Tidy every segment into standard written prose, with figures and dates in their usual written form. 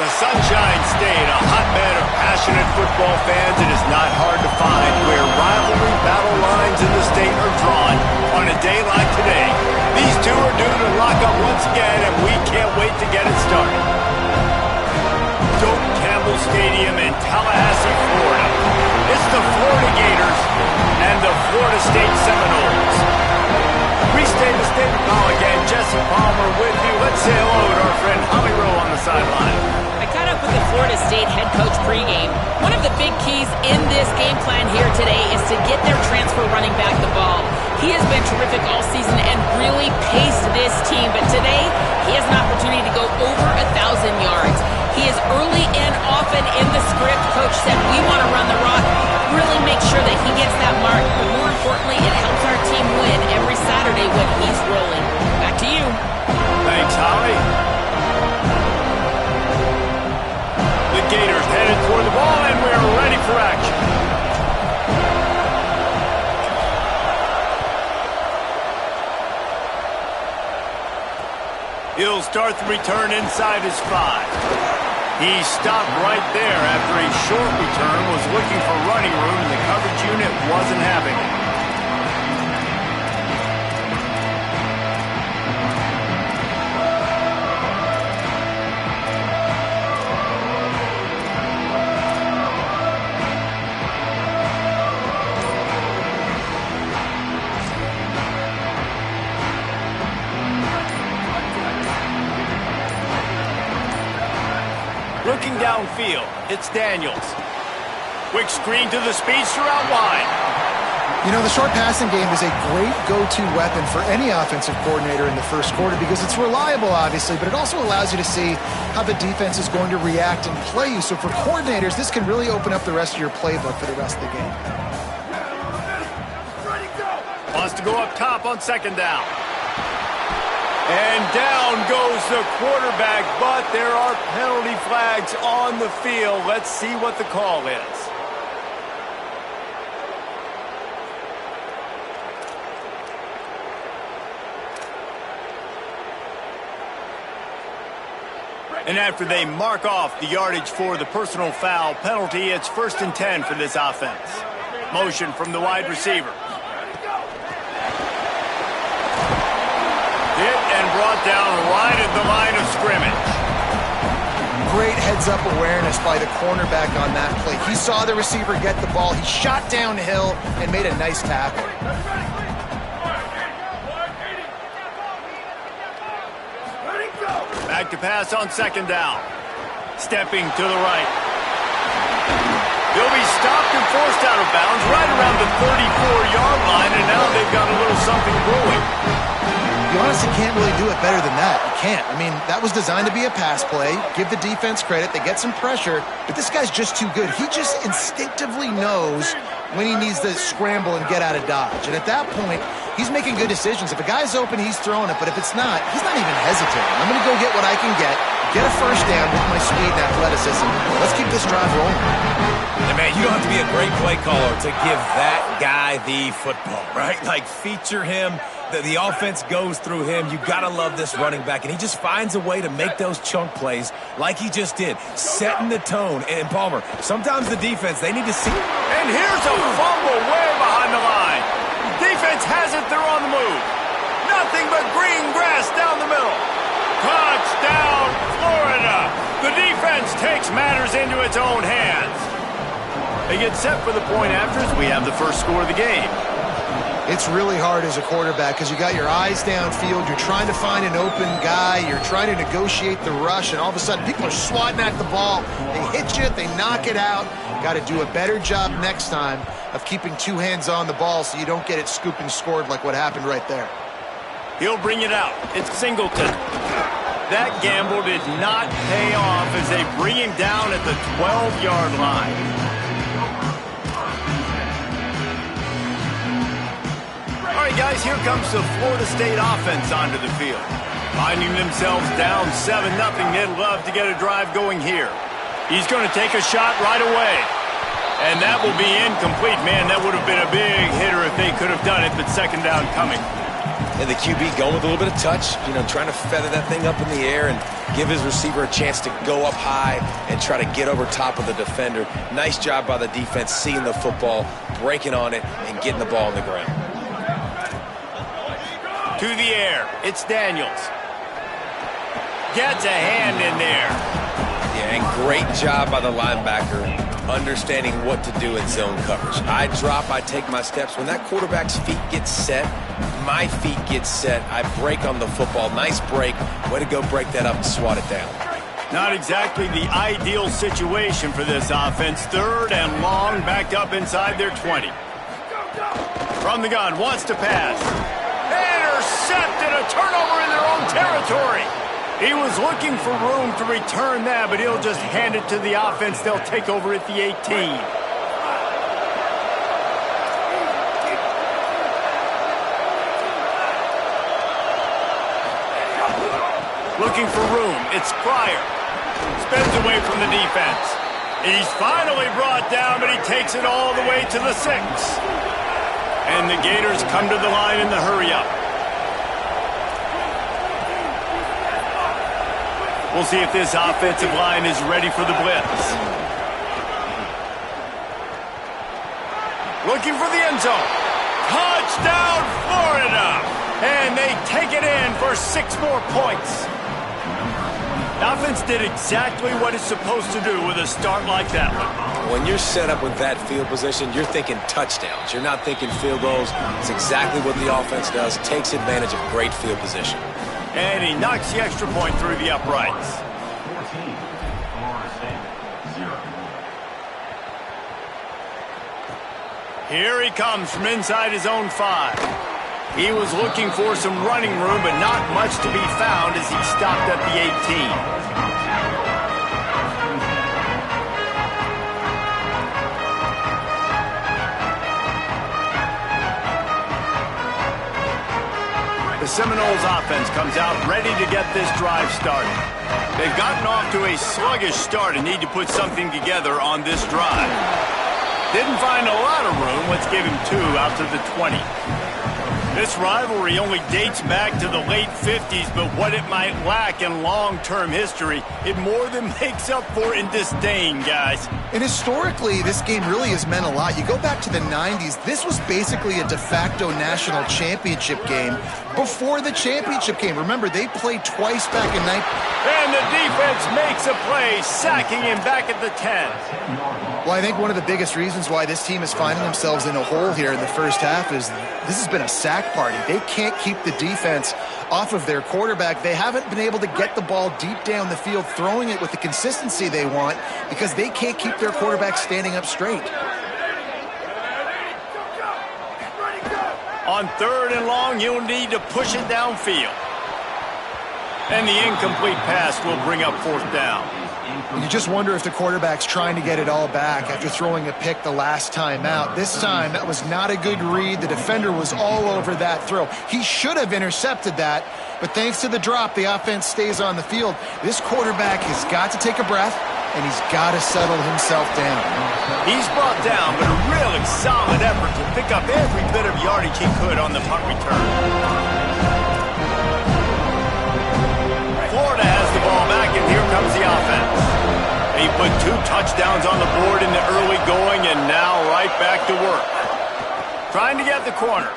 The Sunshine State, a hotbed of passionate football fans, it is not hard to find where rivalry battle lines in the state are drawn on a day like today. These two are due to lock up once again, and we can't wait to get it started. Doak Campbell Stadium in Tallahassee, Florida. It's the Florida Gators and the Florida State Seminoles. Restate the state of call again. Jesse Palmer with you. Let's say hello to our friend Holly Rowe on the sideline. I caught up with the Florida State head coach pregame. One of the big keys in this game plan here today is to get their transfer running back the ball. He has been terrific all season and really paced this team, but today he has an opportunity to go over 1,000 yards. He is early and often in the script. Coach said, we want to run the rock, really make sure that he gets that mark, but more importantly, it helps our team win every Saturday when he's rolling. Back to you. Thanks, Holly. The Gators headed toward the ball, and we're ready for action. He'll start the return inside his 5. He stopped right there after a short return, was looking for running room, and the coverage unit wasn't having it. Looking downfield, it's Daniels. Quick screen to the speedster out wide. You know, the short passing game is a great go-to weapon for any offensive coordinator in the first quarter because it's reliable, obviously, but it also allows you to see how the defense is going to react and play you. So for coordinators, this can really open up the rest of your playbook for the rest of the game. Wants to go up top on second down. And down goes the quarterback, but there are penalty flags on the field. Let's see what the call is. And after they mark off the yardage for the personal foul penalty, it's 1st and 10 for this offense. Motion from the wide receiver. Hit and brought down right at the line of scrimmage. Great heads-up awareness by the cornerback on that play. He saw the receiver get the ball. He shot downhill and made a nice tackle. Back to pass on second down. Stepping to the right. They'll be stopped and forced out of bounds right around the 34-yard line, and now they've got a little something brewing. You honestly can't really do it better than that. You can't. I mean, that was designed to be a pass play. Give the defense credit. They get some pressure, but this guy's just too good. He just instinctively knows when he needs to scramble and get out of dodge. And at that point, he's making good decisions. If a guy's open, he's throwing it, but if it's not, he's not even hesitating. I'm going to go get what I can get a first down with my speed and athleticism. Let's keep this drive rolling. And man, you don't have to be a great play caller to give that guy the football, right? Like, feature him. The offense goes through him. You got to love this running back, and he just finds a way to make those chunk plays like he just did, setting the tone. And Palmer, sometimes the defense, they need to see. And here's a fumble way behind the line. Defense has it. They're on the move. Nothing but green grass down the middle. Touchdown, Florida. The defense takes matters into its own hands. They get set for the point after as we have the first score of the game. It's really hard as a quarterback because you got your eyes downfield. You're trying to find an open guy. You're trying to negotiate the rush, and all of a sudden people are swatting at the ball. They hit you. They knock it out. Got to do a better job next time of keeping two hands on the ball so you don't get it scooped and scored like what happened right there. He'll bring it out. It's Singleton. That gamble did not pay off as they bring him down at the 12-yard line. All right, guys, here comes the Florida State offense onto the field. Finding themselves down 7-0, they'd love to get a drive going here. He's going to take a shot right away. And that will be incomplete. Man, that would have been a big hitter if they could have done it, but second down coming. And the QB going with a little bit of touch, trying to feather that thing up in the air and give his receiver a chance to go up high and try to get over top of the defender. Nice job by the defense seeing the football, breaking on it, and getting the ball on the ground. To the air, it's Daniels. Gets a hand in there. Yeah, and great job by the linebacker understanding what to do in zone coverage. I drop, I take my steps. When that quarterback's feet get set, my feet get set. I break on the football. Nice break. Way to go break that up and swat it down. Not exactly the ideal situation for this offense. 3rd and long, backed up inside their 20. From the gun, wants to pass. Intercepted, a turnover in their own territory. He was looking for room to return that, but he'll just hand it to the offense. They'll take over at the 18. Looking for room. It's Pryor. Spins away from the defense. He's finally brought down, but he takes it all the way to the 6. And the Gators come to the line in the hurry-up. We'll see if this offensive line is ready for the blitz. Looking for the end zone. Touchdown, Florida! And they take it in for 6 more points. The offense did exactly what it's supposed to do with a start like that one. When you're set up with that field position, you're thinking touchdowns. You're not thinking field goals. It's exactly what the offense does. Takes advantage of great field position. And he knocks the extra point through the uprights. Here he comes from inside his own 5. He was looking for some running room, but not much to be found as he stopped at the 18. The Seminoles offense comes out ready to get this drive started. They've gotten off to a sluggish start and need to put something together on this drive. Didn't find a lot of room. Let's give him 2 out to the 20. This rivalry only dates back to the late 50s, but what it might lack in long-term history, it more than makes up for in disdain, guys. And historically, this game really has meant a lot. You go back to the 90s, this was basically a de facto national championship game before the championship game. Remember, they played twice back in 19... And the defense makes a play, sacking him back at the 10. Well, I think one of the biggest reasons why this team is finding themselves in a hole here in the first half is this has been a sack party. They can't keep the defense off of their quarterback. They haven't been able to get the ball deep down the field, throwing it with the consistency they want because they can't keep their quarterback standing up straight. On 3rd and long, you'll need to push it downfield. And the incomplete pass will bring up 4th down. You just wonder if the quarterback's trying to get it all back after throwing a pick the last time out. This time, that was not a good read. The defender was all over that throw. He should have intercepted that, but thanks to the drop, the offense stays on the field. This quarterback has got to take a breath, and he's got to settle himself down. He's brought down, but a really solid effort to pick up every bit of yardage he could on the punt return. Florida has the ball back, and here comes the offense. He put 2 touchdowns on the board in the early going, and now right back to work. Trying to get the corner.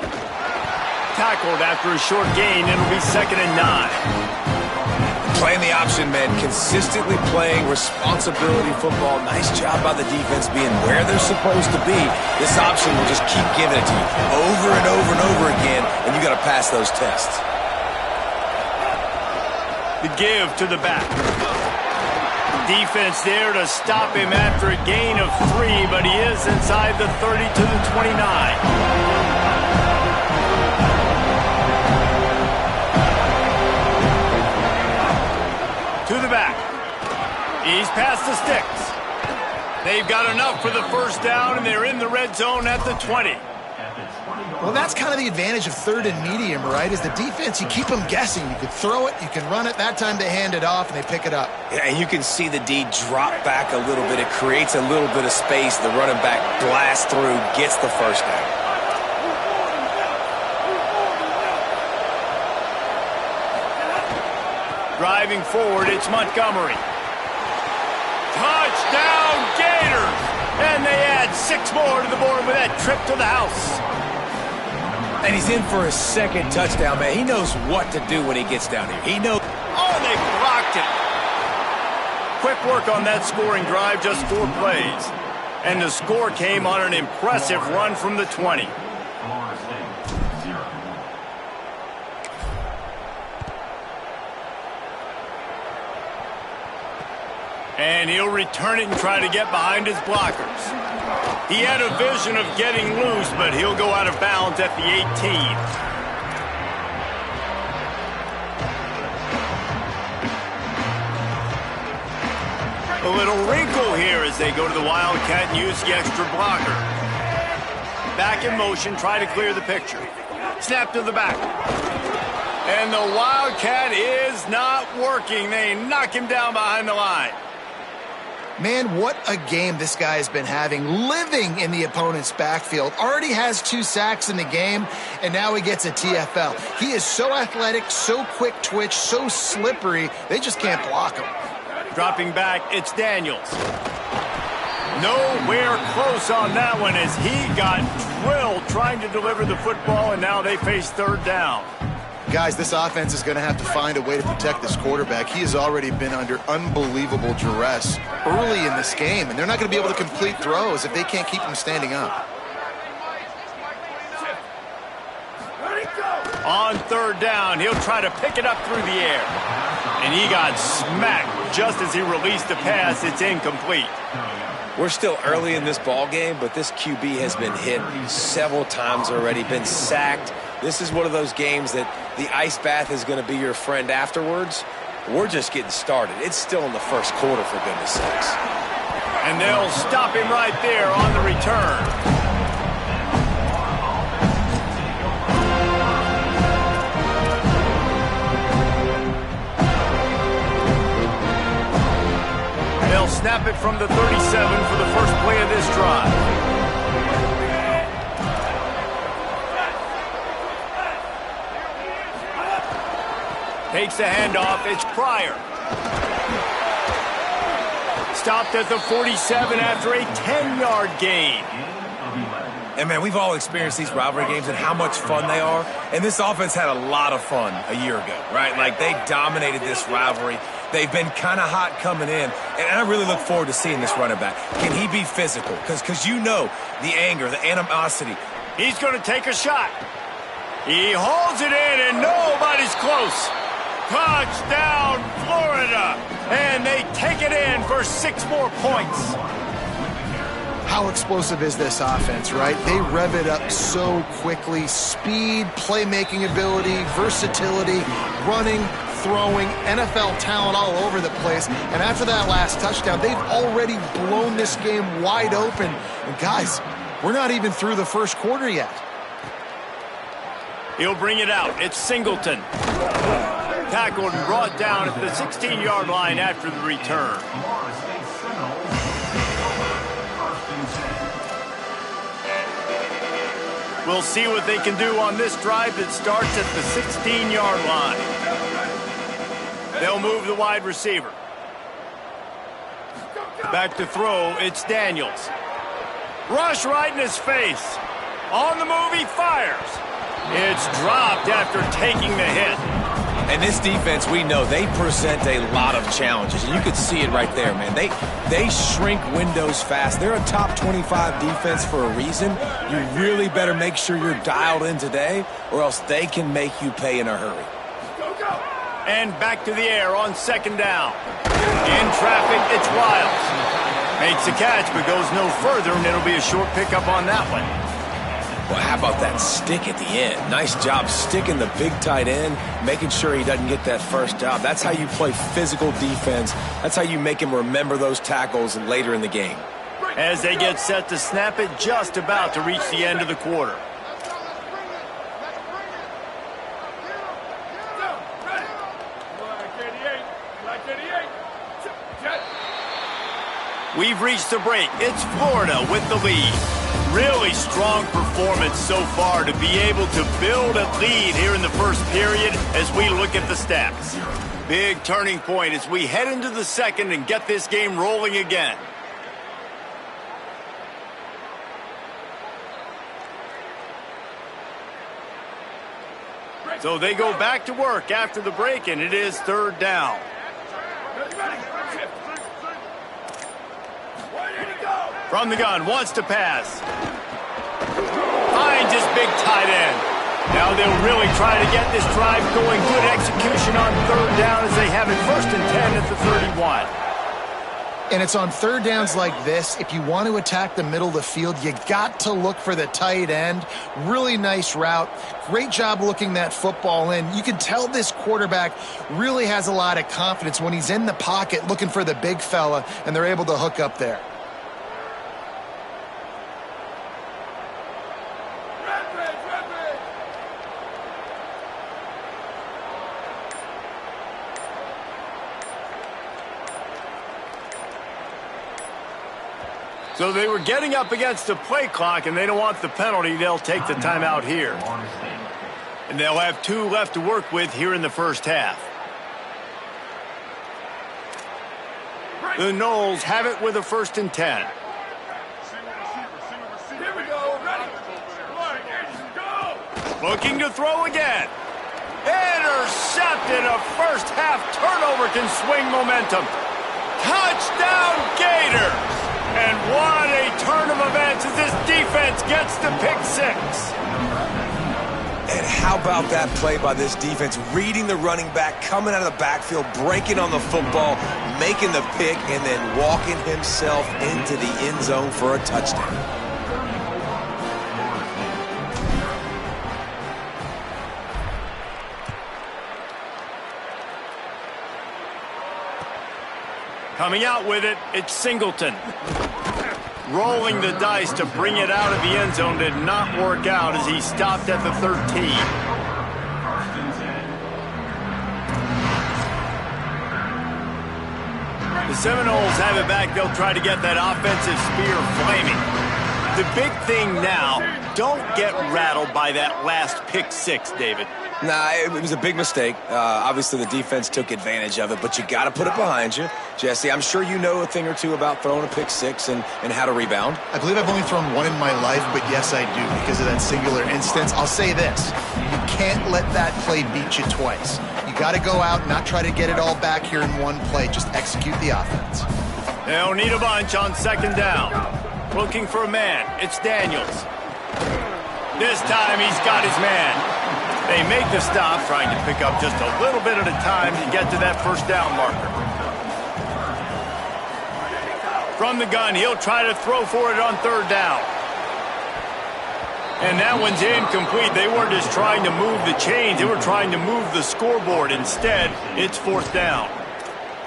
Tackled after a short gain, it'll be 2nd and 9. Playing the option, man. Consistently playing responsibility football. Nice job by the defense being where they're supposed to be. This option will just keep giving it to you over and over and over again, and you got to pass those tests. The give to the back. Defense there to stop him after a gain of 3, but he is inside the 30 to the 29. To the back. He's past the sticks. They've got enough for the first down, and they're in the red zone at the 20. Well, that's kind of the advantage of 3rd and medium, right? Is the defense, you keep them guessing. You can throw it, you can run it. That time they hand it off, and they pick it up. Yeah, and you can see the D drop back a little bit. It creates a little bit of space. The running back blasts through, gets the first down. Driving forward, it's Montgomery. Touchdown, Gators! And they add 6 more to the board with that trip to the house. And he's in for his second touchdown, man. He knows what to do when he gets down here. He knows. Oh, they blocked it. Quick work on that scoring drive, just 4 plays. And the score came on an impressive run from the 20. And he'll return it and try to get behind his blockers. He had a vision of getting loose, but he'll go out of bounds at the 18. A little wrinkle here as they go to the Wildcat and use the extra blocker. Back in motion, try to clear the picture. Snap to the back. And the Wildcat is not working. They knock him down behind the line. Man, what a game this guy has been having, living in the opponent's backfield. Already has 2 sacks in the game, and now he gets a TFL. He is so athletic, so quick twitch, so slippery, they just can't block him. Dropping back, it's Daniels. Nowhere close on that one as he got drilled trying to deliver the football, and now they face 3rd down. Guys, this offense is going to have to find a way to protect this quarterback. He has already been under unbelievable duress early in this game, and they're not going to be able to complete throws if they can't keep him standing up. On 3rd down, he'll try to pick it up through the air. And he got smacked just as he released the pass. It's incomplete. We're still early in this ball game, but this QB has been hit several times already, been sacked. This is one of those games that the ice bath is going to be your friend afterwards. We're just getting started. It's still in the first quarter, for goodness sakes. And they'll stop him right there on the return. They'll snap it from the 37 for the first play of this drive. Takes the handoff. It's Pryor. Stopped at the 47 after a 10-yard gain. And, man, we've all experienced these rivalry games and how much fun they are. And this offense had a lot of fun a year ago, right? Like, they dominated this rivalry. They've been kind of hot coming in. And I really look forward to seeing this running back. Can he be physical? Because you know the anger, the animosity. He's going to take a shot. He holds it in, and nobody's close. Touchdown, Florida. And they take it in for 6 more points. How explosive is this offense, right? They rev it up so quickly. Speed, playmaking ability, versatility, running, throwing, NFL talent all over the place. And after that last touchdown, they've already blown this game wide open. And guys, we're not even through the first quarter yet. He'll bring it out. It's Singleton. Tackled and brought down at the 16-yard line after the return. We'll see what they can do on this drive that starts at the 16-yard line. They'll move the wide receiver. Back to throw, it's Daniels. Rush right in his face. On the move, he fires. It's dropped after taking the hit. And this defense, we know, they present a lot of challenges. And you could see it right there, man. They shrink windows fast. They're a top 25 defense for a reason. You really better make sure you're dialed in today, or else they can make you pay in a hurry. And back to the air on 2nd down. In traffic, it's Wiles. Makes the catch, but goes no further, and it'll be a short pickup on that one. Well, how about that stick at the end? Nice job sticking the big tight end, making sure he doesn't get that first down. That's how you play physical defense. That's how you make him remember those tackles later in the game. As they get set to snap it, just about to reach the end of the quarter. We've reached the break. It's Florida with the lead. Really strong performance so far to be able to build a lead here in the first period as we look at the stats. Big turning point as we head into the second and get this game rolling again. So they go back to work after the break, and it is third down. From the gun, wants to pass. Finds his big tight end. Now they'll really try to get this drive going. Good execution on third down as they have it 1st and 10 at the 31. And it's on third downs like this, if you want to attack the middle of the field, you got to look for the tight end. Really nice route. Great job looking that football in. You can tell this quarterback really has a lot of confidence when he's in the pocket looking for the big fella, and they're able to hook up there. So they were getting up against the play clock, and they don't want the penalty. They'll take the timeout here. And they'll have 2 left to work with here in the first half. The Noles have it with a 1st and 10. Here we go. Ready? Go. Looking to throw again. Intercepted. A first half turnover can swing momentum. Touchdown Gators. And what a turn of events as this defense gets the pick 6. And how about that play by this defense? Reading the running back, coming out of the backfield, breaking on the football, making the pick, and then walking himself into the end zone for a touchdown. Coming out with it, it's Singleton. Rolling the dice to bring it out of the end zone did not work out as he stopped at the 13. The Seminoles have it back. They'll try to get that offensive spear flaming. The big thing now, don't get rattled by that last pick 6, David. Nah, it was a big mistake. Obviously, the defense took advantage of it, but you got to put it behind you. Jesse, I'm sure you know a thing or two about throwing a pick 6 and how to rebound. I believe I've only thrown one in my life, but yes, I do because of that singular instance. I'll say this. You can't let that play beat you twice. You got to go out and not try to get it all back here in one play. Just execute the offense. They'll need a bunch on 2nd down. Looking for a man. It's Daniels. This time he's got his man. They make the stop, trying to pick up just a little bit at a time to get to that 1st down marker. From the gun, he'll try to throw for it on 3rd down. And that one's incomplete. They weren't just trying to move the chains. They were trying to move the scoreboard. Instead, it's 4th down.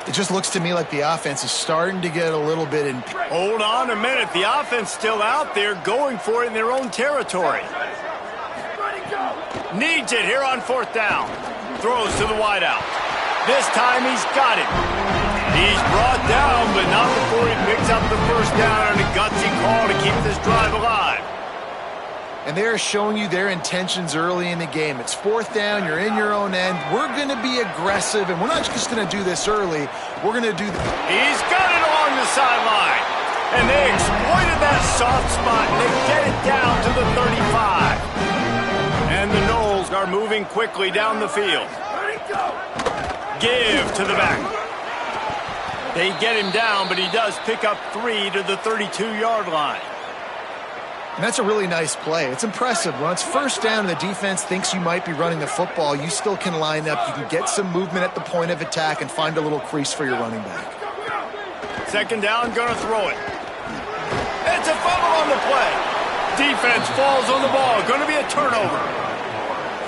It just looks to me like the offense is starting to get a little bit in. Hold on a minute. The offense still out there going for it in their own territory. Needs it here on 4th down. Throws to the wideout. This time he's got it. He's brought down, but not before he picks up the 1st down and a gutsy call to keep this drive alive. And they're showing you their intentions early in the game. It's 4th down. You're in your own end. We're going to be aggressive, and we're not just going to do this early. We're going to do... He's got it along the sideline. And they exploited that soft spot, and they get it down to the 35. And the Noles are moving quickly down the field. Give to the back. They get him down, but he does pick up 3 to the 32-yard line. And that's a really nice play. It's impressive. When it's 1st down and the defense thinks you might be running the football, you still can line up. You can get some movement at the point of attack and find a little crease for your running back. 2nd down, gonna throw it. It's a fumble on the play. Defense falls on the ball. Gonna be a turnover.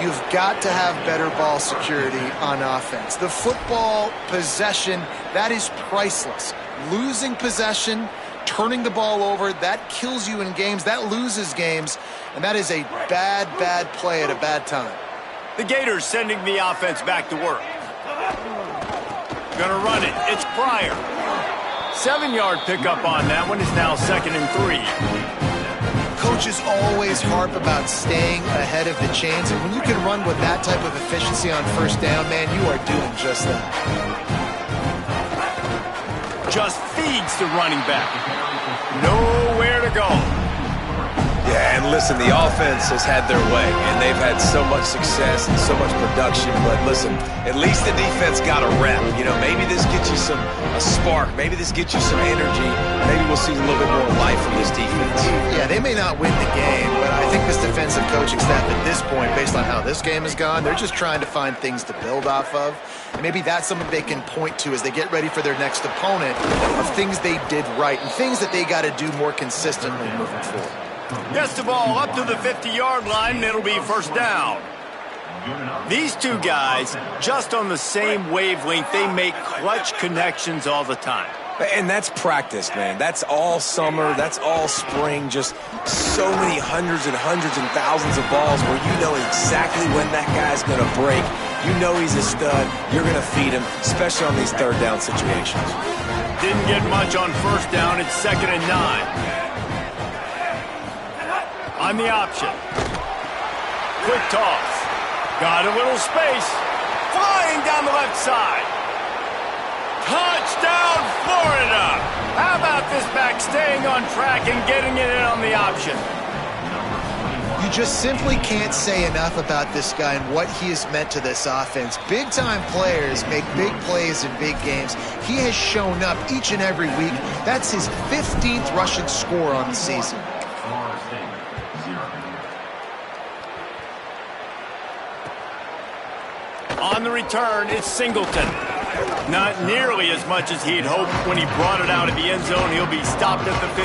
You've got to have better ball security on offense. The football possession, that is priceless. Losing possession, turning the ball over, that kills you in games, that loses games, and that is a bad, bad play at a bad time. The Gators sending the offense back to work. Gonna run it. It's Pryor. 7-yard pickup on that one is now 2nd and 3. Coaches always harp about staying ahead of the chains, and when you can run with that type of efficiency on first down, man, you are doing just that. Just feeds the running back. Nowhere to go. Yeah, and listen, the offense has had their way, and they've had so much success and so much production. But listen, at least the defense got a rep. You know, maybe this gets you a spark. Maybe this gets you some energy. Maybe we'll see a little bit more life from this defense. Yeah, they may not win the game, but I think this defensive coaching staff at this point, based on how this game has gone, they're just trying to find things to build off of. And maybe that's something they can point to as they get ready for their next opponent of things they did right and things that they got to do more consistently moving forward. Gets the ball up to the 50-yard line, and it'll be first down. These two guys, just on the same wavelength, they make clutch connections all the time. And that's practice, man. That's all summer. That's all spring. Just so many hundreds and thousands of balls where you know exactly when that guy's going to break. You know he's a stud. You're going to feed him, especially on these third down situations. Didn't get much on first down. It's 2nd and 9. On the option. Quick toss. Got a little space. Flying down the left side. Touchdown, Florida! How about this back staying on track and getting it in on the option? You just simply can't say enough about this guy and what he has meant to this offense. Big-time players make big plays in big games. He has shown up each and every week. That's his 15th rushing score on the season. On the return, it's Singleton. Not nearly as much as he'd hoped when he brought it out of the end zone. He'll be stopped at the 15.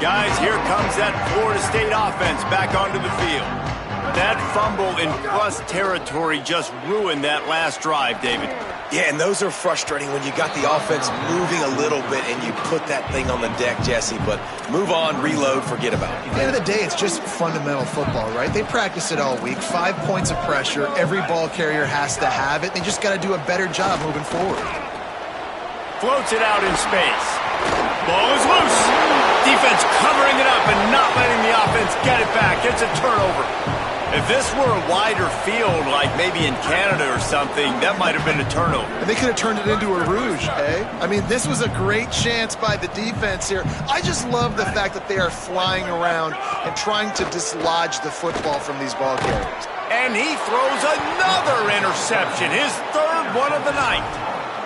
Guys, here comes that Florida State offense back onto the field. That fumble in plus territory just ruined that last drive, David. Yeah, and those are frustrating when you got the offense moving a little bit and you put that thing on the deck, Jesse. But move on, reload, forget about it. At the end of the day, it's just fundamental football, right? They practice it all week. 5 points of pressure. Every ball carrier has to have it. They just got to do a better job moving forward. Floats it out in space. Ball is loose. Defense covering it up and not letting the offense get it back. It's a turnover. If this were a wider field, like maybe in Canada or something, that might have been a turnover. And they could have turned it into a rouge, eh? I mean, this was a great chance by the defense here. I just love the fact that they are flying around and trying to dislodge the football from these ball carriers. And he throws another interception, his third one of the night.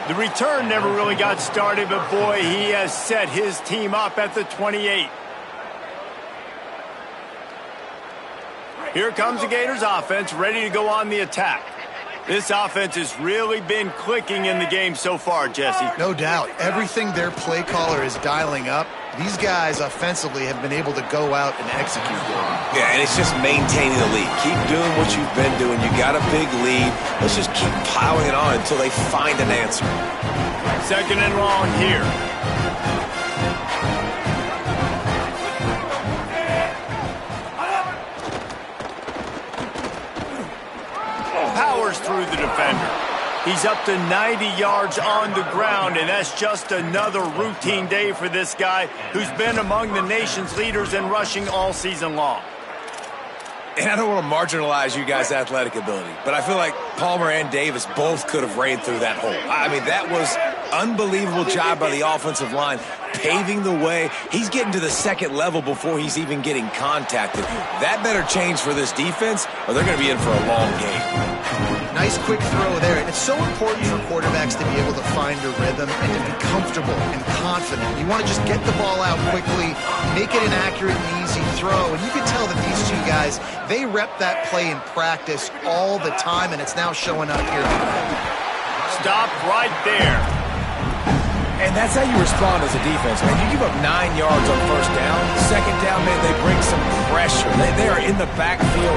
The return never really got started, but boy, he has set his team up at the 28. Here comes the Gators offense, ready to go on the attack. This offense has really been clicking in the game so far, Jesse. No doubt. Everything their play caller is dialing up, these guys offensively have been able to go out and execute it. Yeah, and it's just maintaining the lead. Keep doing what you've been doing. You got a big lead. Let's just keep piling it on until they find an answer. 2nd and long here. Powers through the defender. He's up to 90 yards on the ground, and that's just another routine day for this guy who's been among the nation's leaders in rushing all season long. And I don't want to marginalize you guys' athletic ability, but I feel like Palmer and Davis both could have ran through that hole. I mean, that was unbelievable job by the offensive line, paving the way. He's getting to the second level before he's even getting contacted. That better change for this defense, or they're going to be in for a long game. Nice quick throw there. And it's so important for quarterbacks to be able to find a rhythm and to be comfortable and confident. You want to just get the ball out quickly, make it an accurate and easy throw. And you can tell that these two guys, they rep that play in practice all the time, and it's now showing up here. Stop right there. And that's how you respond as a defense, man. You give up 9 yards on first down. Second down, man, they bring some pressure. They are in the backfield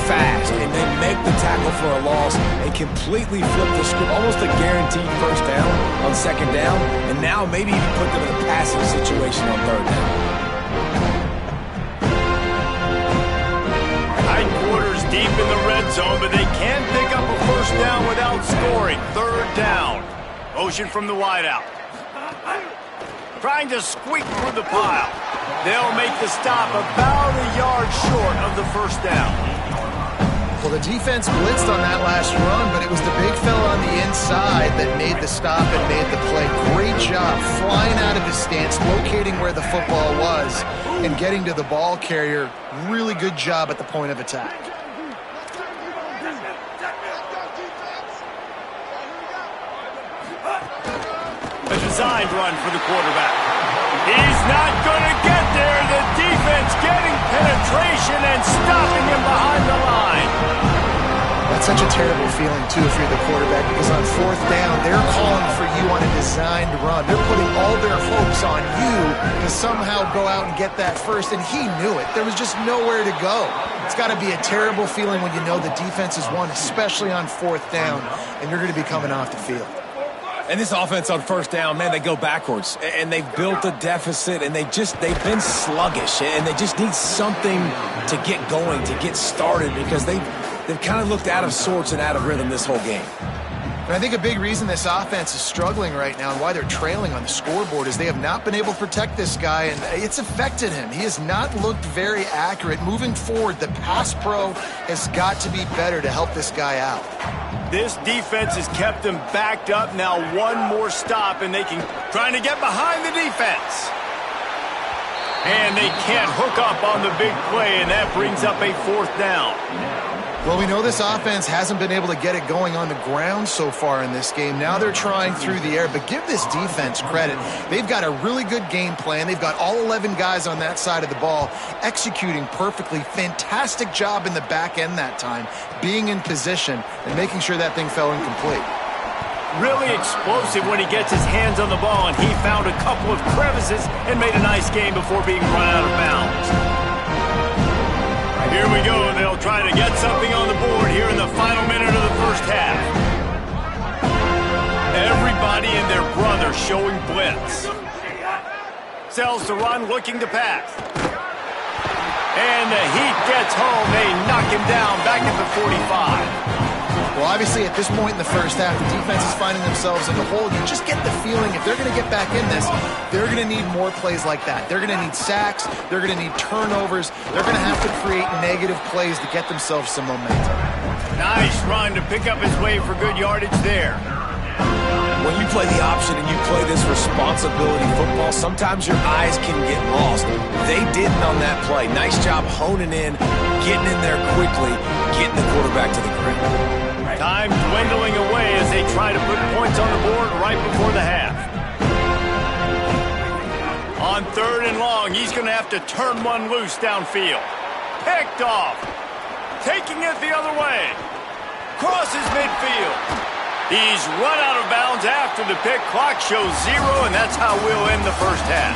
fast, and they make the tackle for a loss and completely flip the script. Almost a guaranteed first down on second down, and now maybe even put them in a passing situation on third down. Hindquarters deep in the red zone, but they can pick up a first down without scoring. Third down. Motion from the wideout. Trying to squeak through the pile. They'll make the stop about a yard short of the first down. Well, the defense blitzed on that last run, but it was the big fella on the inside that made the stop and made the play. Great job flying out of his stance, locating where the football was, and getting to the ball carrier. Really good job at the point of attack. A designed run for the quarterback. He's not going to get there. The defense getting penetration and stopping him behind the line. That's such a terrible feeling, too, if you're the quarterback, because on fourth down, they're calling for you on a designed run. They're putting all their hopes on you to somehow go out and get that first, and he knew it. There was just nowhere to go. It's got to be a terrible feeling when you know the defense has won, especially on fourth down, and you're going to be coming off the field. And this offense on first down, man, they go backwards. And they've built a deficit, and they've been sluggish. And they just need something to get going, to get started, because they've kind of looked out of sorts and out of rhythm this whole game. And I think a big reason this offense is struggling right now and why they're trailing on the scoreboard is they have not been able to protect this guy, and it's affected him. He has not looked very accurate. Moving forward, the pass pro has got to be better to help this guy out. This defense has kept them backed up. Now one more stop, and they can trying to get behind the defense. And they can't hook up on the big play, and that brings up a fourth down. Well, we know this offense hasn't been able to get it going on the ground so far in this game. Now they're trying through the air, but give this defense credit. They've got a really good game plan. They've got all 11 guys on that side of the ball executing perfectly. Fantastic job in the back end that time, being in position and making sure that thing fell incomplete. Really explosive when he gets his hands on the ball, and he found a couple of crevices and made a nice game before being run out of bounds. Here we go. They'll try to get something on the board here in the final minute of the first half. Everybody and their brother showing blitz. Sells to run, looking to pass. And the heat gets home. They knock him down back at the 45. Well, obviously, at this point in the first half, the defense is finding themselves in the hole. You just get the feeling if they're going to get back in this, they're going to need more plays like that. They're going to need sacks. They're going to need turnovers. They're going to have to create negative plays to get themselves some momentum. Nice run to pick up his way for good yardage there. When you play the option and you play this responsibility football, sometimes your eyes can get lost. They didn't on that play. Nice job honing in, getting in there quickly, getting the quarterback to the ground. Time dwindling away as they try to put points on the board right before the half. On third and long, he's going to have to turn one loose downfield. Picked off. Taking it the other way. Crosses midfield. He's run out of bounds after the pick. Clock shows 0, and that's how we'll end the first half.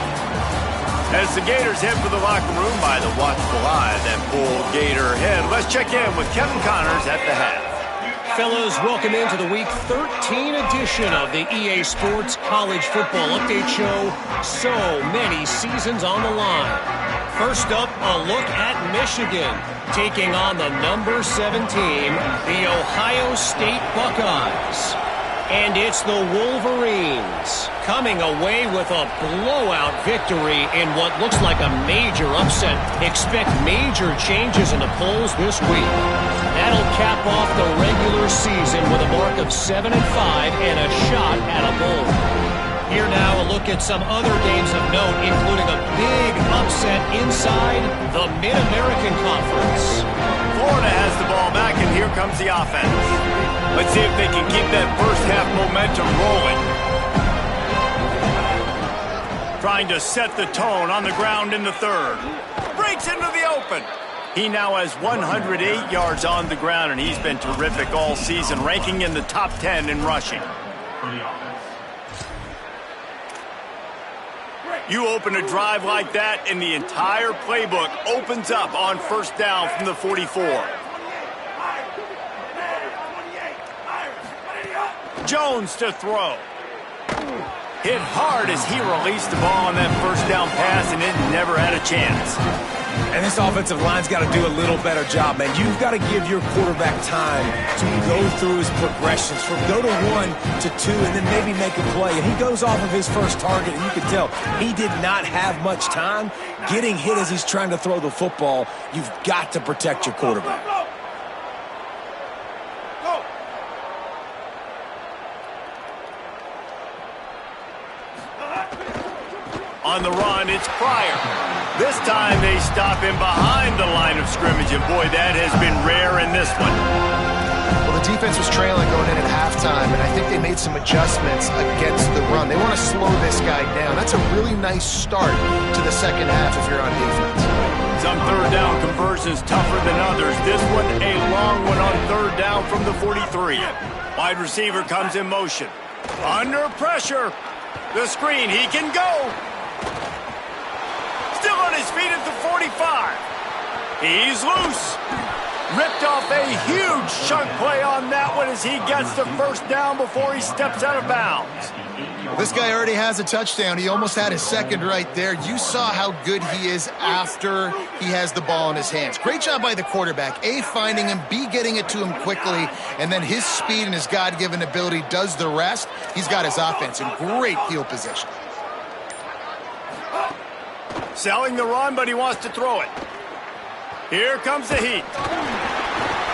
As the Gators head for the locker room by the watchful eye that Bull Gator head, let's check in with Kevin Connors at the half. Fellas, welcome into the Week 13 edition of the EA Sports College Football Update Show. So many seasons on the line. First up, a look at Michigan, taking on the number 7 team, the Ohio State Buckeyes. And it's the Wolverines coming away with a blowout victory in what looks like a major upset. Expect major changes in the polls this week. That'll cap off the regular season with a mark of 7-5 and a shot at a bowl. Here now, a look at some other games of note, including a big upset inside the Mid-American Conference. Florida has the ball back, and here comes the offense. Let's see if they can keep that first half momentum rolling. Trying to set the tone on the ground in the third. Breaks into the open. He now has 108 yards on the ground, and he's been terrific all season, ranking in the top 10 in rushing. You open a drive like that, and the entire playbook opens up on first down from the 44. Jones to throw. Hit hard as he released the ball on that first down pass, and it never had a chance. And this offensive line's got to do a little better job, man. You've got to give your quarterback time to go through his progressions, from go to 1 to 2, and then maybe make a play. And he goes off of his first target, and you can tell he did not have much time getting hit as he's trying to throw the football. You've got to protect your quarterback. On the run, it's Pryor. This time they stop him behind the line of scrimmage, and boy, that has been rare in this one. Well, the defense was trailing going in at halftime, and I think they made some adjustments against the run. They want to slow this guy down. That's a really nice start to the second half if you're on defense. Some third down conversions tougher than others. This one, a long one on third down from the 43. Wide receiver comes in motion. Under pressure. The screen, he can go. Still on his feet at the 45. He's loose. Ripped off a huge chunk play on that one as he gets the first down before he steps out of bounds. This guy already has a touchdown. He almost had his second right there. You saw how good he is after he has the ball in his hands. Great job by the quarterback. A, finding him, B, getting it to him quickly, and then his speed and his God-given ability does the rest. He's got his offense in great field position. Selling the run, but he wants to throw it. Here comes the heat.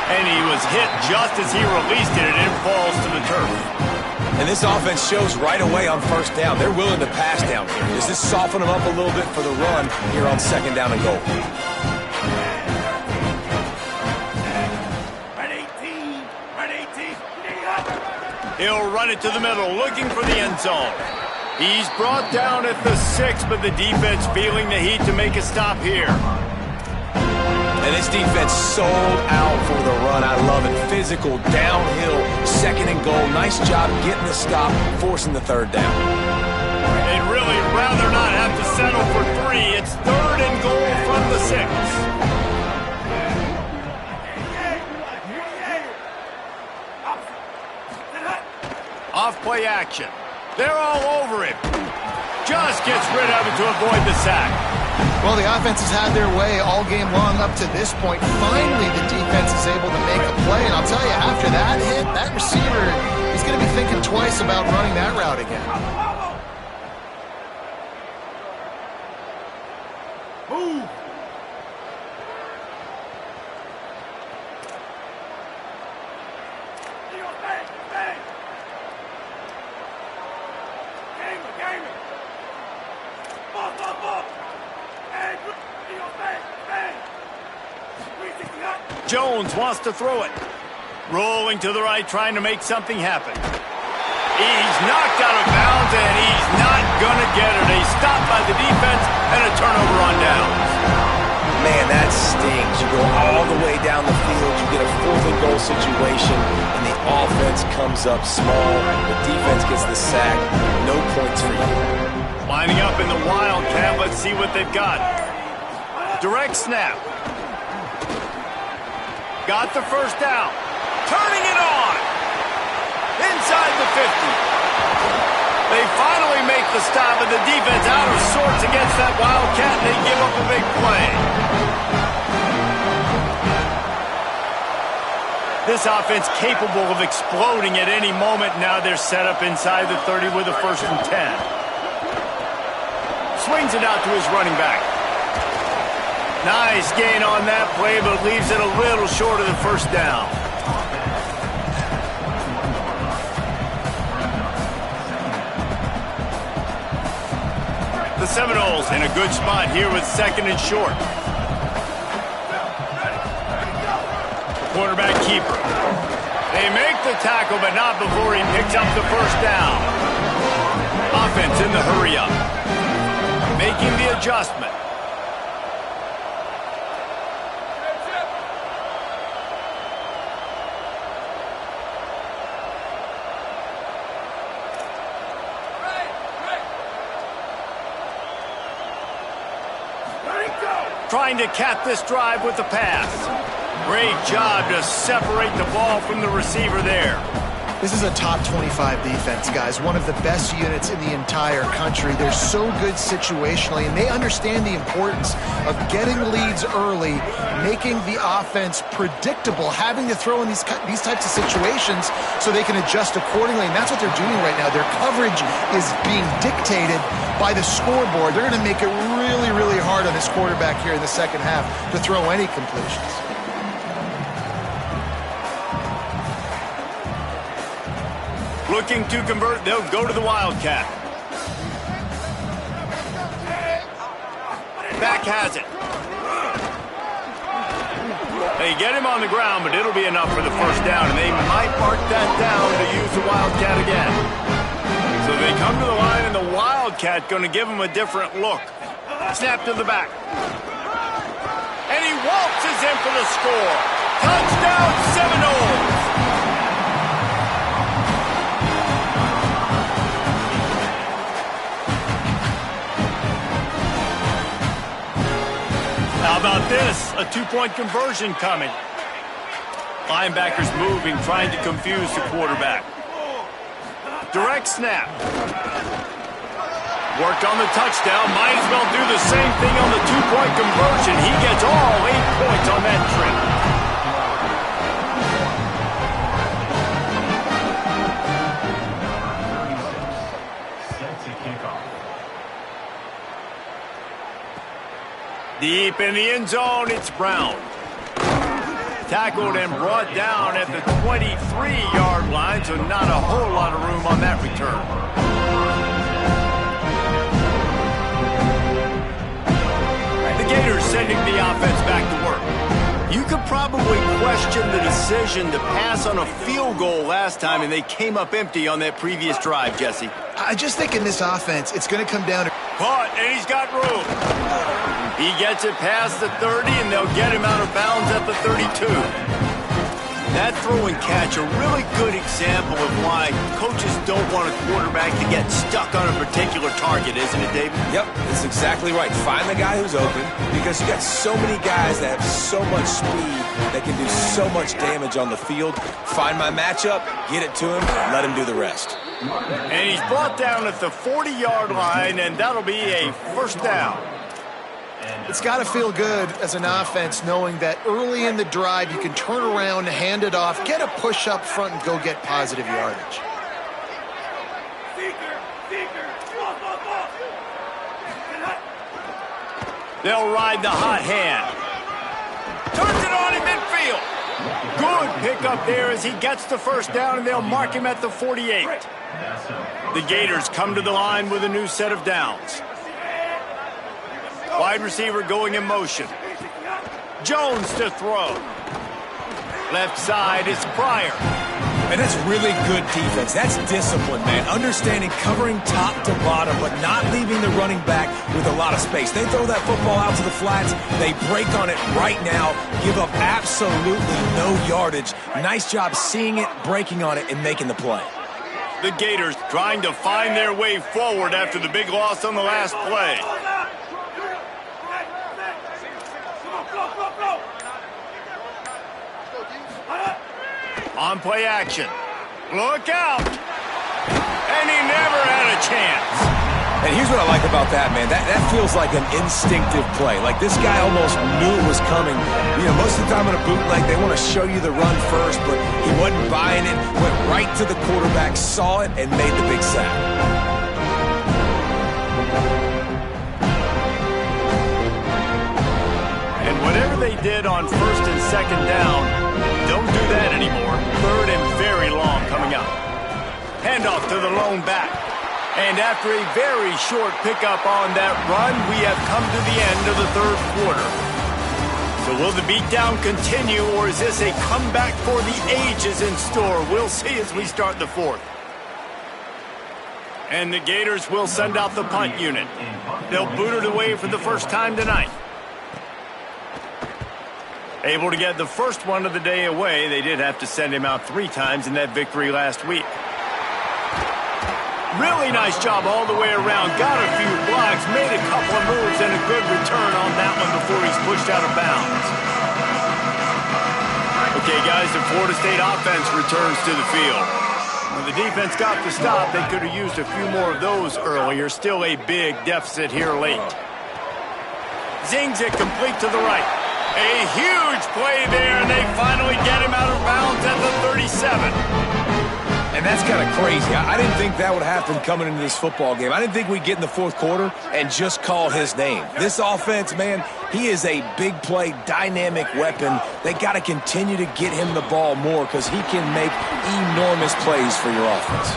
And he was hit just as he released it, and it falls to the turf. And this offense shows right away on first down. They're willing to pass down here. Does this soften them up a little bit for the run here on second down and goal? He'll run it to the middle, looking for the end zone. He's brought down at the 6, but the defense feeling the heat to make a stop here. And this defense sold out for the run. I love it. Physical, downhill, second and goal. Nice job getting the stop, forcing the third down. They'd really rather not have to settle for 3. It's third and goal from the 6. Off-play action. They're all over him. Just gets rid of it to avoid the sack. Well, the offense has had their way all game long up to this point. Finally, the defense is able to make a play. And I'll tell you, after that hit, that receiver, he's going to be thinking twice about running that route again. Move. Jones wants to throw it. Rolling to the right, trying to make something happen. He's knocked out of bounds, and he's not going to get it. A stop by the defense and a turnover on downs. Man, that stings. You go all the way down the field, you get a fourth and goal situation, and the offense comes up small. The defense gets the sack. No points for you. Lining up in the Wildcat. Let's see what they've got. Direct snap. Got the first down. Turning it on. Inside the 50. They finally make the stop, and the defense out of sorts against that Wildcat, and they give up a big play. This offense capable of exploding at any moment. Now they're set up inside the 30 with a 1st and 10. Swings it out to his running back. Nice gain on that play, but leaves it a little short of the first down. The Seminoles in a good spot here with 2nd and short. Quarterback keeper. They make the tackle, but not before he picks up the first down. Offense in the hurry up. Making the adjustment. Trying to cap this drive with the pass. Great job to separate the ball from the receiver there. This is a top 25 defense, guys. One of the best units in the entire country. They're so good situationally, and they understand the importance of getting leads early, making the offense predictable, having to throw in these types of situations so they can adjust accordingly, and that's what they're doing right now. Their coverage is being dictated by the scoreboard. They're going to make it really, really hard on this quarterback here in the second half to throw any completions. Looking to convert, they'll go to the Wildcat. Back has it. They get him on the ground, but it'll be enough for the first down, and they might mark that down to use the Wildcat again. So they come to the line, and the Wildcat going to give them a different look. Snap to the back. And he waltzes in for the score. Touchdown, Seminoles! How about this? A two-point conversion coming. Linebackers moving, trying to confuse the quarterback. Direct snap. Worked on the touchdown. Might as well do the same thing on the two-point conversion. He gets all 8 points on that trip. Deep in the end zone, it's Brown. Tackled and brought down at the 23-yard line, so not a whole lot of room on that return. The Gators sending the offense back to work. You could probably question the decision to pass on a field goal last time, and they came up empty on that previous drive, Jesse. I just think in this offense, it's going to come down to... Caught, and he's got room. He gets it past the 30, and they'll get him out of bounds at the 32. That throw and catch, a really good example of why coaches don't want a quarterback to get stuck on a particular target, isn't it, David? Yep, that's exactly right. Find the guy who's open, because you got so many guys that have so much speed that can do so much damage on the field. Find my matchup, get it to him, let him do the rest. And he's brought down at the 40-yard line, and that'll be a first down. It's got to feel good as an offense knowing that early in the drive you can turn around, hand it off, get a push up front, and go get positive yardage. They'll ride the hot hand. Turns it on in midfield. Good pickup there as he gets the first down, and they'll mark him at the 48. The Gators come to the line with a new set of downs. Wide receiver going in motion. Jones to throw. Left side is Pryor. And that's really good defense. That's discipline, man. Understanding covering top to bottom, but not leaving the running back with a lot of space. They throw that football out to the flats. They break on it right now, give up absolutely no yardage. Nice job seeing it, breaking on it, and making the play. The Gators trying to find their way forward after the big loss on the last play. On play action. Look out! And he never had a chance. And here's what I like about that, man. That feels like an instinctive play. Like this guy almost knew it was coming. You know, most of the time in a bootleg, they want to show you the run first, but he wasn't buying it. Went right to the quarterback, saw it, and made the big sack. And whatever they did on first and second down, don't do that anymore. Third and very long coming up. Handoff to the lone back. And after a very short pickup on that run, we have come to the end of the third quarter. So will the beatdown continue, or is this a comeback for the ages in store? We'll see as we start the fourth. And the Gators will send out the punt unit. They'll boot it away for the first time tonight. Able to get the first one of the day away. They did have to send him out 3 times in that victory last week. Really nice job all the way around. Got a few blocks, made a couple of moves, and a good return on that one before he's pushed out of bounds. Okay, guys, the Florida State offense returns to the field. When the defense got the stop, they could have used a few more of those earlier. Still a big deficit here late. Zings it complete to the right. A huge play there, and they finally get him out of bounds at the 37. And that's kind of crazy. I didn't think that would happen coming into this football game. I didn't think we'd get in the fourth quarter and just call his name. This offense, man, he is a big play, dynamic weapon. They got to continue to get him the ball more because he can make enormous plays for your offense.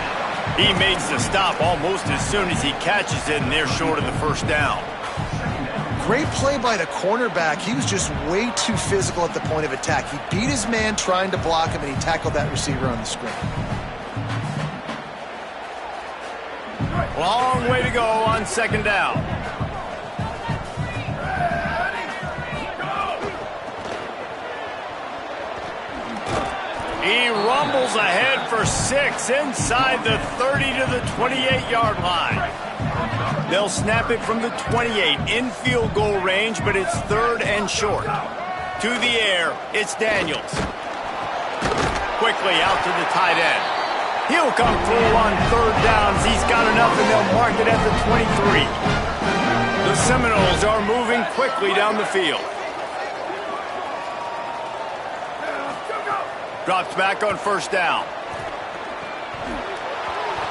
He makes the stop almost as soon as he catches it, and they're short of the first down. Great play by the cornerback. He was just way too physical at the point of attack. He beat his man trying to block him, and he tackled that receiver on the screen. Long way to go on second down. He rumbles ahead for 6 inside the 30 to the 28-yard line. They'll snap it from the 28 in field goal range, but it's third and short. To the air, it's Daniels. Quickly out to the tight end. He'll come through on third downs. He's got enough, and they'll mark it at the 23. The Seminoles are moving quickly down the field. Drops back on first down.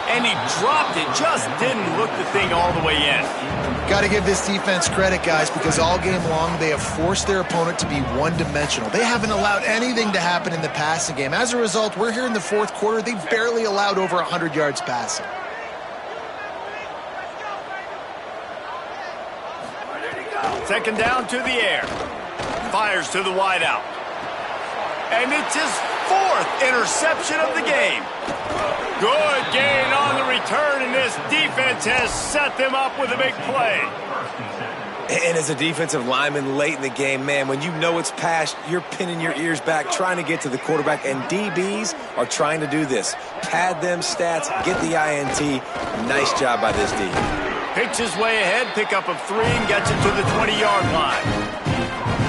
And he dropped it. Just didn't look the thing all the way in. Got to give this defense credit, guys, because all game long they have forced their opponent to be one-dimensional. They haven't allowed anything to happen in the passing game. As a result, we're here in the fourth quarter. They've barely allowed over 100 yards passing. Second down to the air. Fires to the wideout. And it's his 4th interception of the game. Good gain on the return, and this defense has set them up with a big play. And as a defensive lineman late in the game, man, when you know it's past, you're pinning your ears back, trying to get to the quarterback, and DBs are trying to do this. Pad them stats, get the INT. Nice job by this D. Picks his way ahead, pickup of 3, and gets it to the 20-yard line.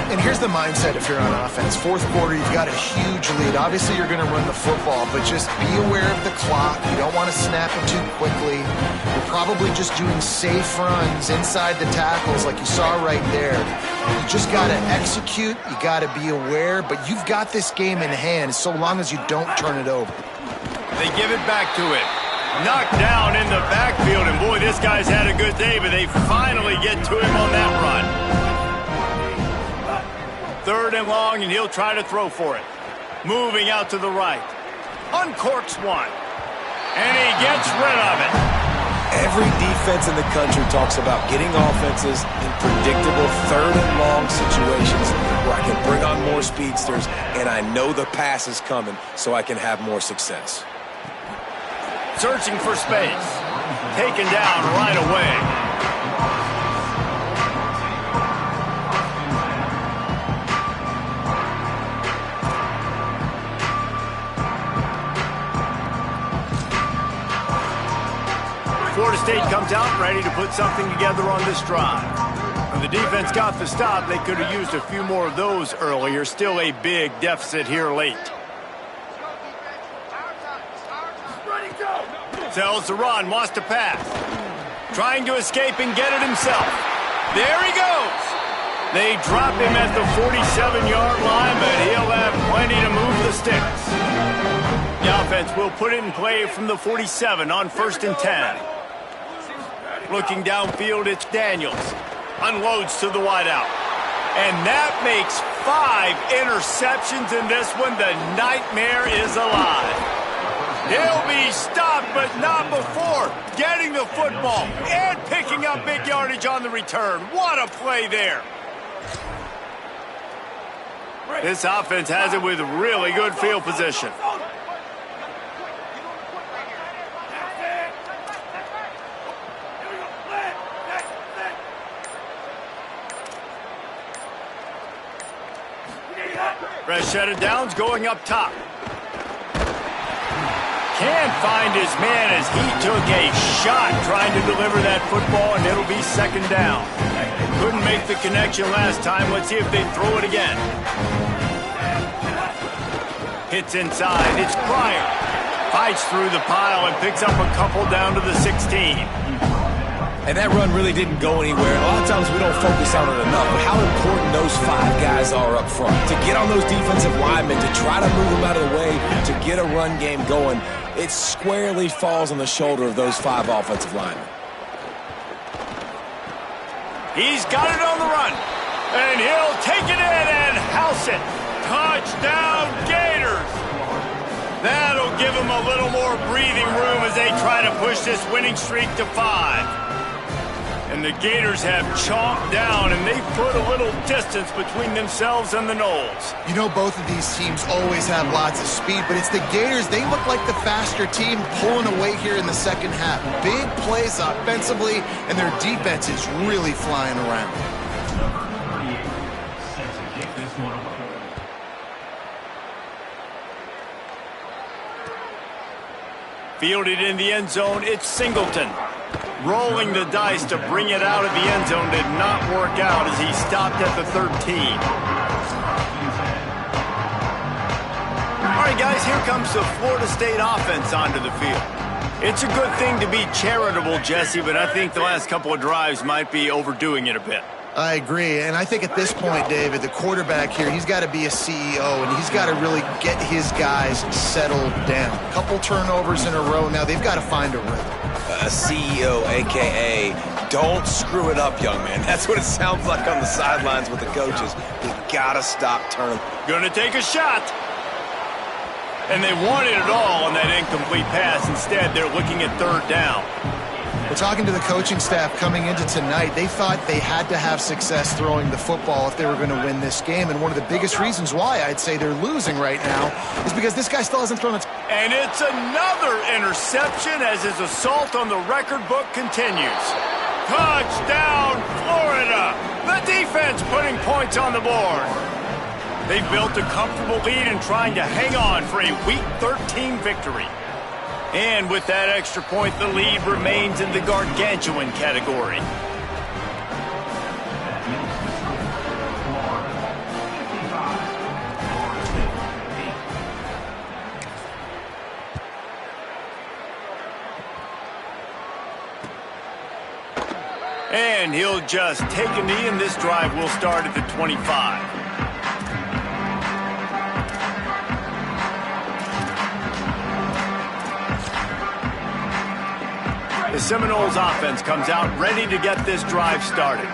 And here's the mindset if you're on offense. Fourth quarter, you've got a huge lead. Obviously, you're going to run the football, but just be aware of the clock. You don't want to snap it too quickly. You're probably just doing safe runs inside the tackles like you saw right there. You just got to execute. You got to be aware, but you've got this game in hand so long as you don't turn it over. They give it back to him. Knocked down in the backfield, and boy, this guy's had a good day, but they finally get to him on that run. Third and long, and he'll try to throw for it. Moving out to the right. Uncorks one. And he gets rid of it. Every defense in the country talks about getting offenses in predictable third and long situations where I can bring on more speedsters and I know the pass is coming so I can have more success. Searching for space. Taken down right away. Florida State comes out ready to put something together on this drive. When the defense got the stop, they could have used a few more of those earlier. Still a big deficit here late. Sells the run, wants to pass. Trying to escape and get it himself. There he goes. They drop him at the 47-yard line, but he'll have plenty to move the sticks. The offense will put it in play from the 47 on 1st and 10. Looking downfield, it's Daniels. Unloads to the wideout. And that makes 5 interceptions in this one. The nightmare is alive. He'll be stopped, but not before getting the football and picking up big yardage on the return. What a play there. This offense has it with really good field position. Rashad Downs going up top. Can't find his man as he took a shot trying to deliver that football, and it'll be second down. Couldn't make the connection last time. Let's see if they throw it again. Hits inside. It's Pryor. fights through the pile and picks up a couple down to the 16. And that run really didn't go anywhere. A lot of times we don't focus on it enough, but how important those 5 guys are up front. To get on those defensive linemen, to try to move them out of the way, to get a run game going, it squarely falls on the shoulder of those 5 offensive linemen. He's got it on the run, and he'll take it in and house it. Touchdown, Gators! That'll give them a little more breathing room as they try to push this winning streak to 5. And the Gators have chomped down, and they've put a little distance between themselves and the Noles. You know, both of these teams always have lots of speed, but it's the Gators. They look like the faster team pulling away here in the second half. Big plays offensively, and their defense is really flying around. Fielded in the end zone, it's Singleton. Rolling the dice to bring it out of the end zone did not work out as he stopped at the 13. All right, guys, here comes the Florida State offense onto the field. It's a good thing to be charitable, Jesse, but I think the last couple of drives might be overdoing it a bit. I agree, and I think at this point, David, the quarterback here, he's got to be a CEO, and he's got to really get his guys settled down. A couple turnovers in a row now. They've got to find a rhythm. A CEO, a.k.a. don't screw it up, young man. That's what it sounds like on the sidelines with the coaches. You got to stop turning. Gonna take a shot. And they wanted it all on that incomplete pass. Instead, they're looking at 3rd down. We're talking to the coaching staff coming into tonight. They thought they had to have success throwing the football if they were going to win this game. And one of the biggest reasons why I'd say they're losing right now is because this guy still hasn't thrown a... And it's another interception as his assault on the record book continues. Touchdown, Florida! The defense putting points on the board. They've built a comfortable lead and trying to hang on for a Week 13 victory. And with that extra point, the lead remains in the gargantuan category. And he'll just take a knee, and this drive will start at the 25. The Seminoles offense comes out ready to get this drive started.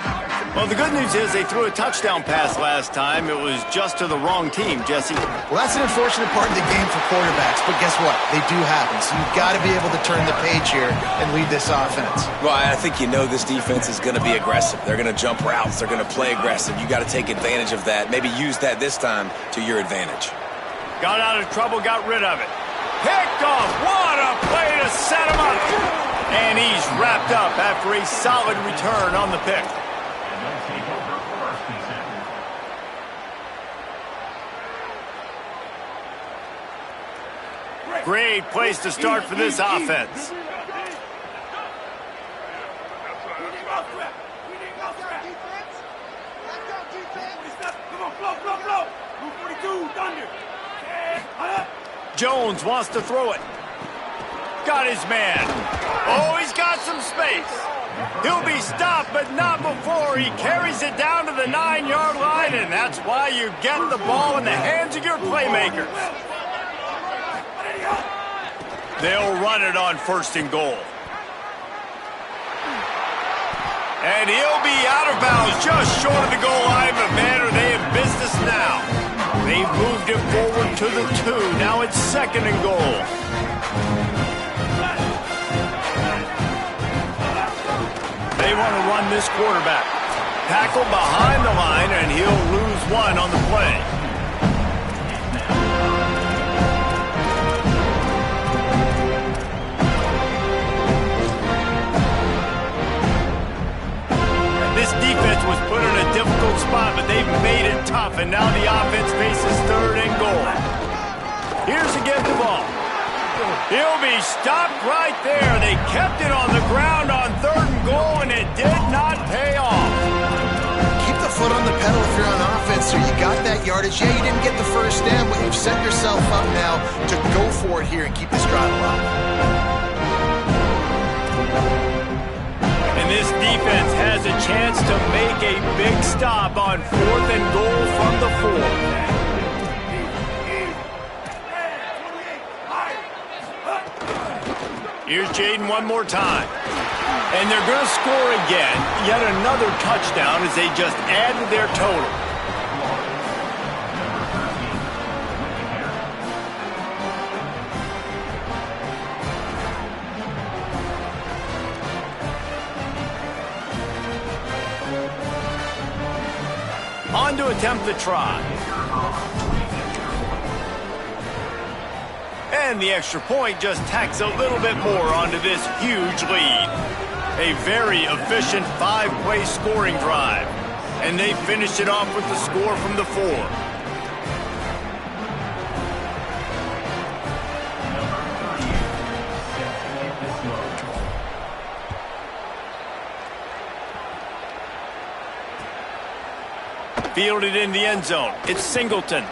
Well, the good news is they threw a touchdown pass last time. It was just to the wrong team, Jesse. Well, that's an unfortunate part of the game for quarterbacks, but guess what? They do happen. So you've got to be able to turn the page here and lead this offense. Well, I think you know this defense is going to be aggressive. They're going to jump routes. They're going to play aggressive. You got to take advantage of that. Maybe use that this time to your advantage. Got out of trouble, got rid of it. Picked off. What a play to set him up. And he's wrapped up after a solid return on the pick. Great place to start for this offense. Jones wants to throw it. Got his man. Oh, he's got some space. He'll be stopped, but not before he carries it down to the 9-yard line, and that's why you get the ball in the hands of your playmakers. They'll run it on 1st and goal. And he'll be out of bounds just short of the goal line, but man, are they in business now. They've moved it forward to the 2. Now it's 2nd and goal. They want to run this quarterback. Tackle behind the line, and he'll lose 1 on the play. This defense was put in a difficult spot, but they've made it tough, and now the offense faces 3rd and goal. Here's again the ball. He'll be stopped right there. They kept it on the ground on 3rd and goal, and it did not pay off. Keep the foot on the pedal. settle if you're on offense, so you got that yardage. Yeah, you didn't get the first down, but you've set yourself up now to go for it here and keep this drive alive. And this defense has a chance to make a big stop on 4th and goal from the 4. Here's Jaden one more time. And they're going to score again. Yet another touchdown as they just add to their total. On to attempt the try. And the extra point just tacks a little bit more onto this huge lead. A very efficient 5-play scoring drive. And they finished it off with the score from the 4. Fielded in the end zone. It's Singleton.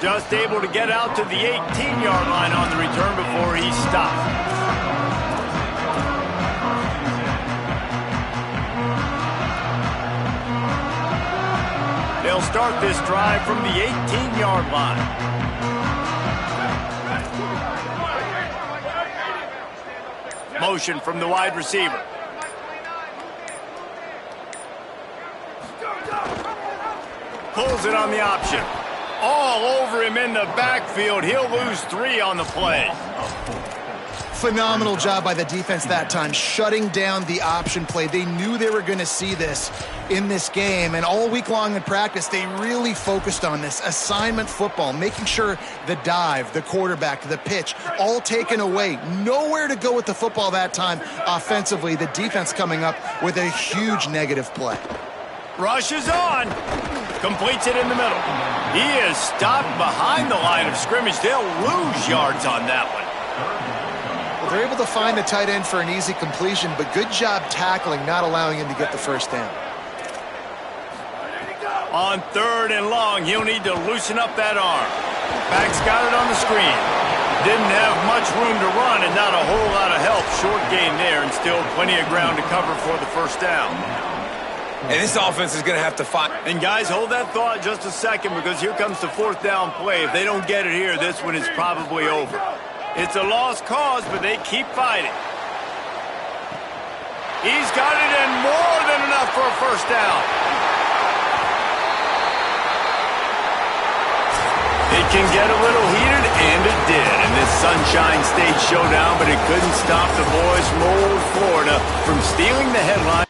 Just able to get out to the 18-yard line on the return before he stopped. They'll start this drive from the 18-yard line. Motion from the wide receiver. Pulls it on the option. All over him in the backfield. He'll lose 3 on the play. Phenomenal job by the defense that time, shutting down the option play. They knew they were going to see this in this game, and all week long in practice, they really focused on this assignment football, making sure the dive, the quarterback, the pitch, all taken away. Nowhere to go with the football that time offensively. The defense coming up with a huge negative play. Rush is on. Completes it in the middle. He is stopped behind the line of scrimmage. They'll lose yards on that one. Well, they're able to find the tight end for an easy completion, but good job tackling, not allowing him to get the first down. On 3rd and long, he'll need to loosen up that arm. Back's got it on the screen. Didn't have much room to run and not a whole lot of help. Short gain there and still plenty of ground to cover for the first down. And this offense is going to have to fight. And guys, hold that thought just a second, because here comes the 4th down play. If they don't get it here, this one is probably over. It's a lost cause, but they keep fighting. He's got it, and more than enough for a first down. It can get a little heated, and it did in this Sunshine State showdown, but it couldn't stop the boys from old Florida from stealing the headline.